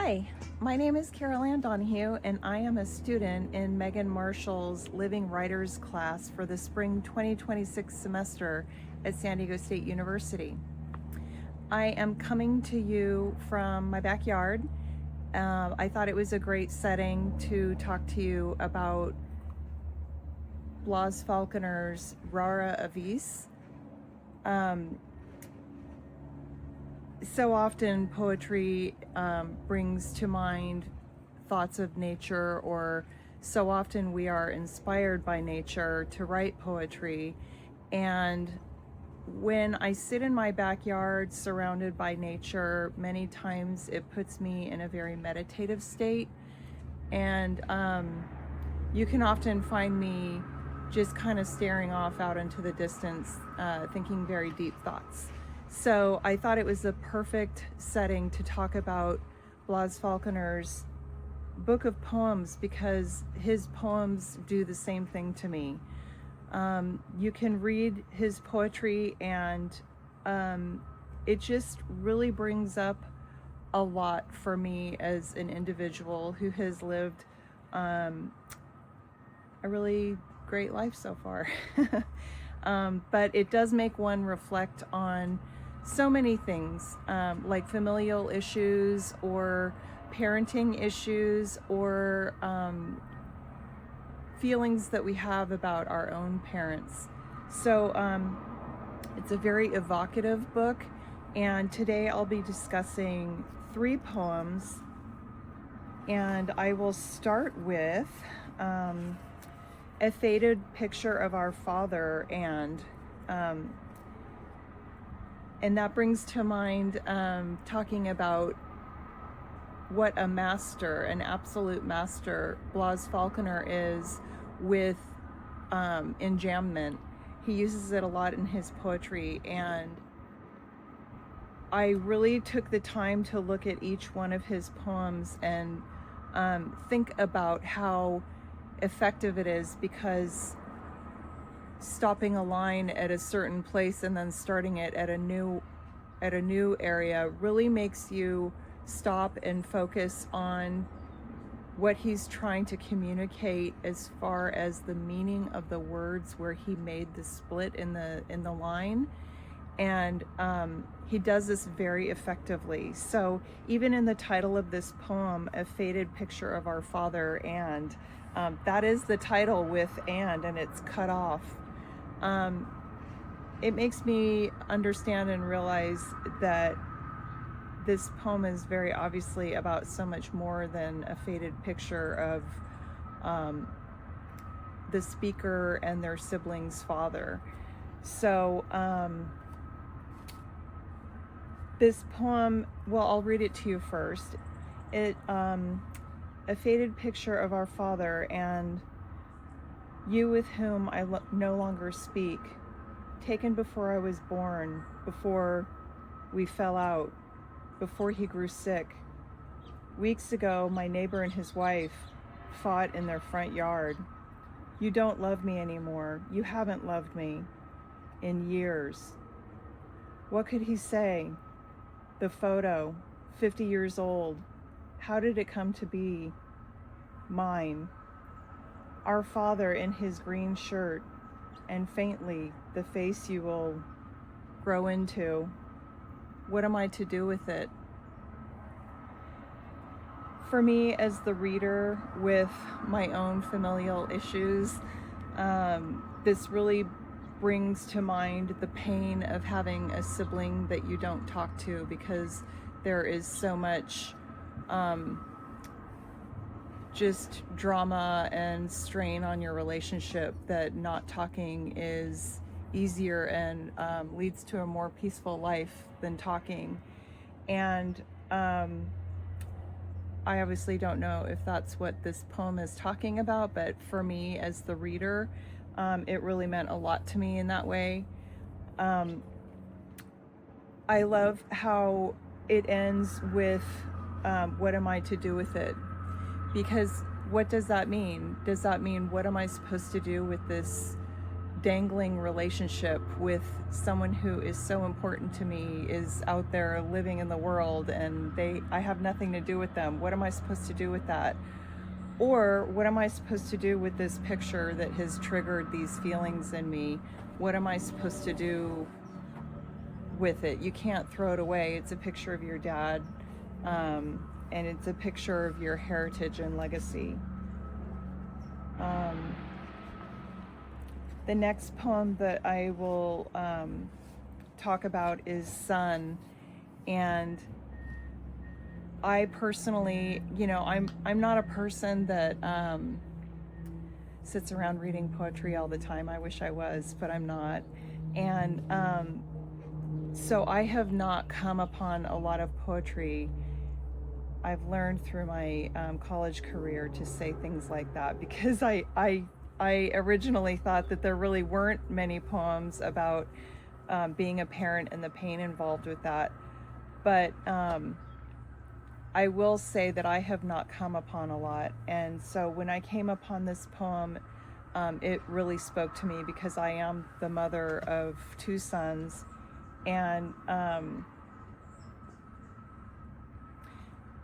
Hi, my name is Ann Donahue, and I am a student in Meagan Marshall's Living Writers class for the spring 2026 semester at San Diego State University. I am coming to you from my backyard. I thought it was a great setting to talk to you about Blas Falconer's Rara Avis. So often poetry brings to mind thoughts of nature, or so often we are inspired by nature to write poetry. And when I sit in my backyard surrounded by nature, many times it puts me in a very meditative state. And you can often find me just kind of staring off out into the distance, thinking very deep thoughts. So I thought it was the perfect setting to talk about Blas Falconer's book of poems, because his poems do the same thing to me. You can read his poetry and it just really brings up a lot for me as an individual who has lived a really great life so far. But it does make one reflect on so many things, like familial issues or parenting issues, or feelings that we have about our own parents. So it's a very evocative book, and today I'll be discussing 3 poems, and I will start with A Faded Picture of Our Father, and that brings to mind talking about what a master, an absolute master, Blas Falconer is with enjambment. He uses it a lot in his poetry, and I really took the time to look at each one of his poems and think about how effective it is, because stopping a line at a certain place and then starting it at a new area really makes you stop and focus on what he's trying to communicate as far as the meaning of the words where he made the split in the line. And he does this very effectively. So even in the title of this poem, A Faded Picture of Our Father, and that is the title with and it's cut off. It makes me understand and realize that this poem is very obviously about so much more than a faded picture of the speaker and their sibling's father. So this poem, well, I'll read it to you first. A faded picture of our father, and you with whom I no longer speak, taken before I was born, before we fell out, before he grew sick. Weeks ago, my neighbor and his wife fought in their front yard. You don't love me anymore. You haven't loved me in years. What could he say? The photo, 50 years old. How did it come to be mine? Our father in his green shirt, and faintly the face you will grow into. What am I to do with it? For me, as the reader with my own familial issues, this really brings to mind the pain of having a sibling that you don't talk to, because there is so much just drama and strain on your relationship that not talking is easier and leads to a more peaceful life than talking. And I obviously don't know if that's what this poem is talking about, but for me as the reader, it really meant a lot to me in that way. I love how it ends with what am I to do with it? Because what does that mean? Does that mean what am I supposed to do with this dangling relationship with someone who is so important to me is out there living in the world, and I have nothing to do with them. What am I supposed to do with that? Or what am I supposed to do with this picture that has triggered these feelings in me? What am I supposed to do with it? You can't throw it away. It's a picture of your dad, and it's a picture of your heritage and legacy. The next poem that I will talk about is Sun. And I personally, I'm not a person that sits around reading poetry all the time. I wish I was, but I'm not. And so I have not come upon a lot of poetry. I've learned through my college career to say things like that, because I originally thought that there really weren't many poems about being a parent and the pain involved with that. But I will say that I have not come upon a lot. And so when I came upon this poem, it really spoke to me, because I am the mother of 2 sons. And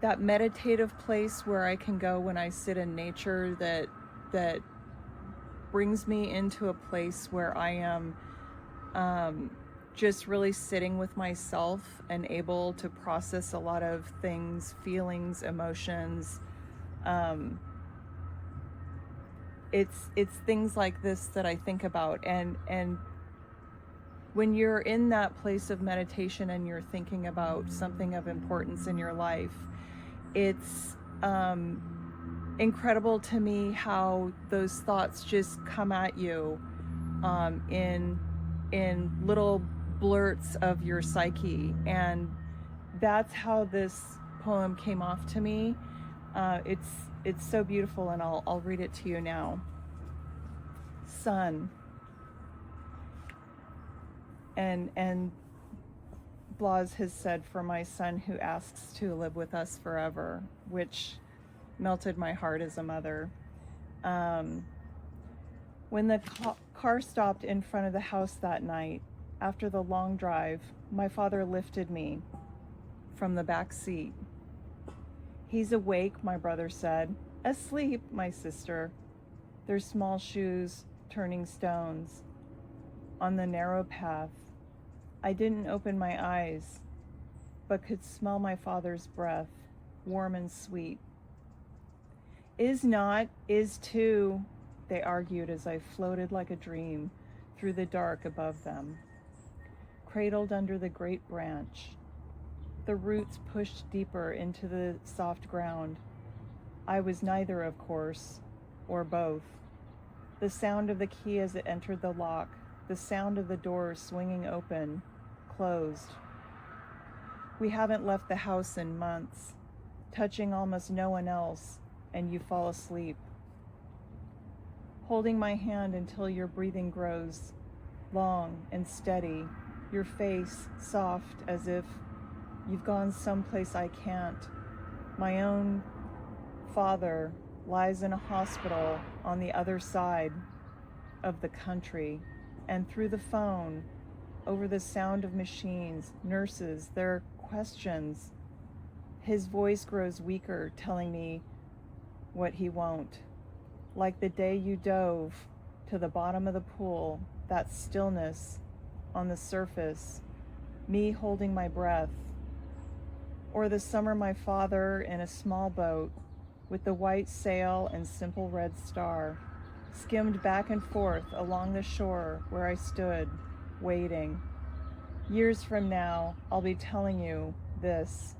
that meditative place where I can go when I sit in nature, that brings me into a place where I am just really sitting with myself and able to process a lot of things, feelings, emotions. It's things like this that I think about, and when you're in that place of meditation and you're thinking about something of importance in your life, it's incredible to me how those thoughts just come at you in little blurts of your psyche. And that's how this poem came off to me. It's so beautiful, and I'll read it to you now. Sun. And Blas has said, "For my son who asks to live with us forever," which melted my heart as a mother. When the car stopped in front of the house that night, after the long drive, my father lifted me from the back seat. "He's awake," my brother said. "Asleep," my sister. Their small shoes turning stones on the narrow path. I didn't open my eyes, but could smell my father's breath, warm and sweet. "Is not, is too," they argued as I floated like a dream through the dark above them. Cradled under the great branch, the roots pushed deeper into the soft ground. I was neither, of course, or both. The sound of the key as it entered the lock, the sound of the door swinging open, closed. We haven't left the house in months, touching almost no one else, and you fall asleep. Holding my hand until your breathing grows long and steady, your face soft as if you've gone someplace I can't. My own father lies in a hospital on the other side of the country, and through the phone, over the sound of machines, nurses, their questions, his voice grows weaker, telling me what he won't. Like the day you dove to the bottom of the pool, that stillness on the surface, me holding my breath. Or the summer my father in a small boat with the white sail and simple red star skimmed back and forth along the shore where I stood, waiting. Years from now, I'll be telling you this.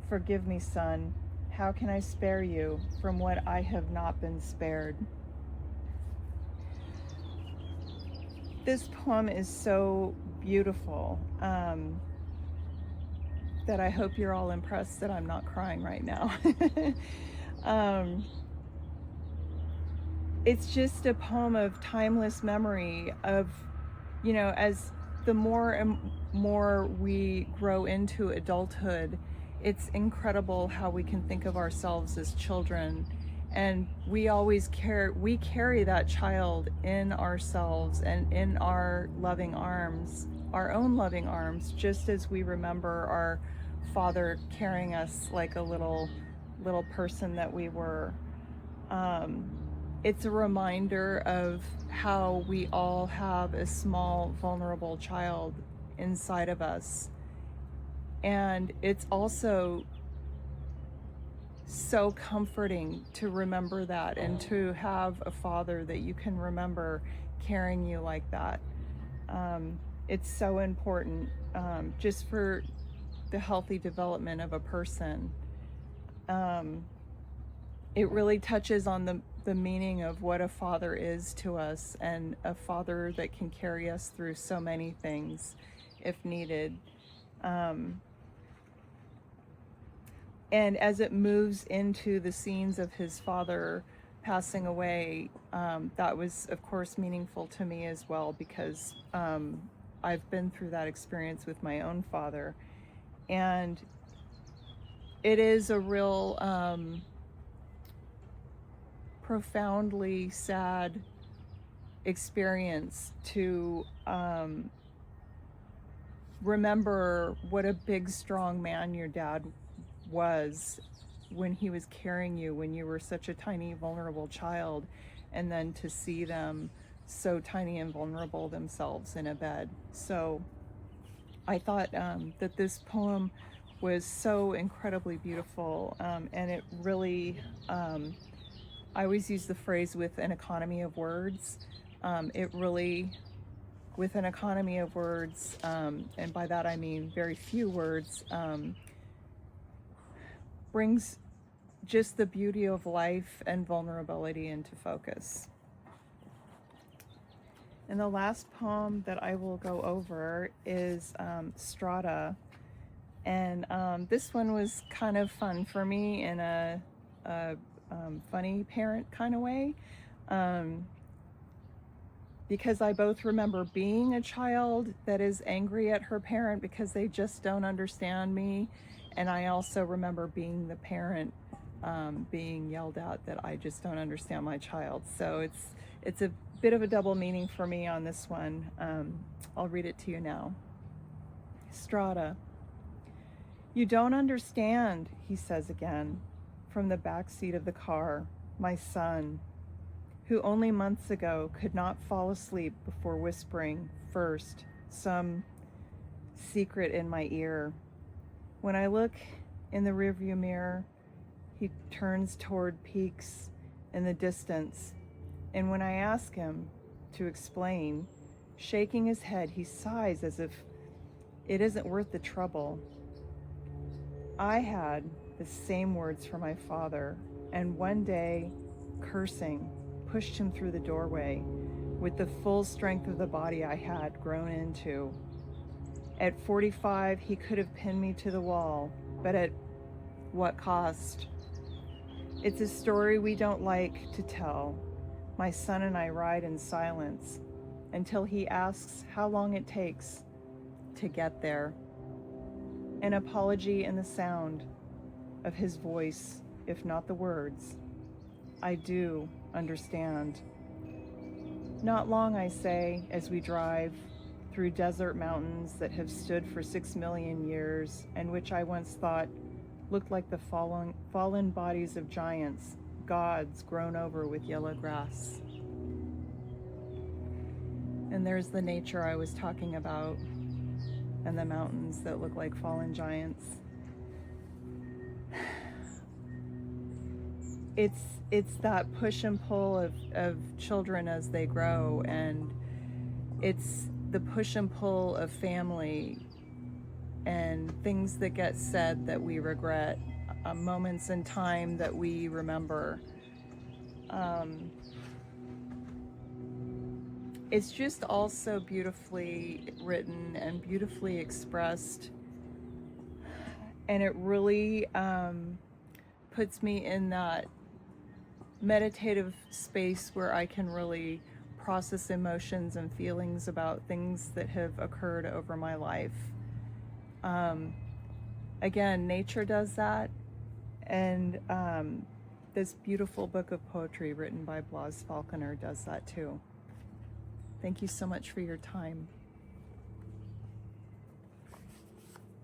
Forgive me, son. How can I spare you from what I have not been spared? This poem is so beautiful that I hope you're all impressed that I'm not crying right now. It's just a poem of timeless memory of, as the more and more we grow into adulthood, it's incredible how we can think of ourselves as children And we carry that child in ourselves and in our loving arms, our own loving arms, just as we remember our father carrying us like a little person that we were. It's a reminder of how we all have a small, vulnerable child inside of us. And it's also so comforting to remember that and to have a father that you can remember carrying you like that. It's so important, just for the healthy development of a person. It really touches on the meaning of what a father is to us, and a father that can carry us through so many things if needed. And as it moves into the scenes of his father passing away, that was, of course, meaningful to me as well, because I've been through that experience with my own father. And it is a real profoundly sad experience to remember what a big, strong man your dad was when he was carrying you when you were such a tiny, vulnerable child, and then to see them so tiny and vulnerable themselves in a bed. So I thought that this poem was so incredibly beautiful, and it really, I always use the phrase with an economy of words. It really, with an economy of words, and by that I mean very few words, brings just the beauty of life and vulnerability into focus. And the last poem that I will go over is Strata. And this one was kind of fun for me in a funny parent kind of way. Because I both remember being a child that is angry at her parent because they just don't understand me. And I also remember being the parent being yelled at that I just don't understand my child. So it's a bit of a double meaning for me on this one. I'll read it to you now. Strata. You don't understand, he says again, from the back seat of the car, my son, who only months ago could not fall asleep before whispering first some secret in my ear. When I look in the rearview mirror, he turns toward peaks in the distance, and when I ask him to explain, shaking his head, he sighs as if it isn't worth the trouble. I had the same words for my father, and one day, cursing, pushed him through the doorway with the full strength of the body I had grown into. At 45, he could have pinned me to the wall, but at what cost? It's a story we don't like to tell. My son and I ride in silence until he asks how long it takes to get there. An apology in the sound of his voice, if not the words. I do understand. Not long, I say, as we drive through desert mountains that have stood for 6 million years and which I once thought looked like the fallen bodies of giants, gods grown over with yellow grass. And there's the nature I was talking about, and the mountains that look like fallen giants. It's that push and pull of children as they grow, and it's the push and pull of family and things that get said that we regret, moments in time that we remember. It's just all so beautifully written and beautifully expressed, and it really puts me in that meditative space where I can really process emotions and feelings about things that have occurred over my life. Again, nature does that, and this beautiful book of poetry written by Blas Falconer does that too. Thank you so much for your time.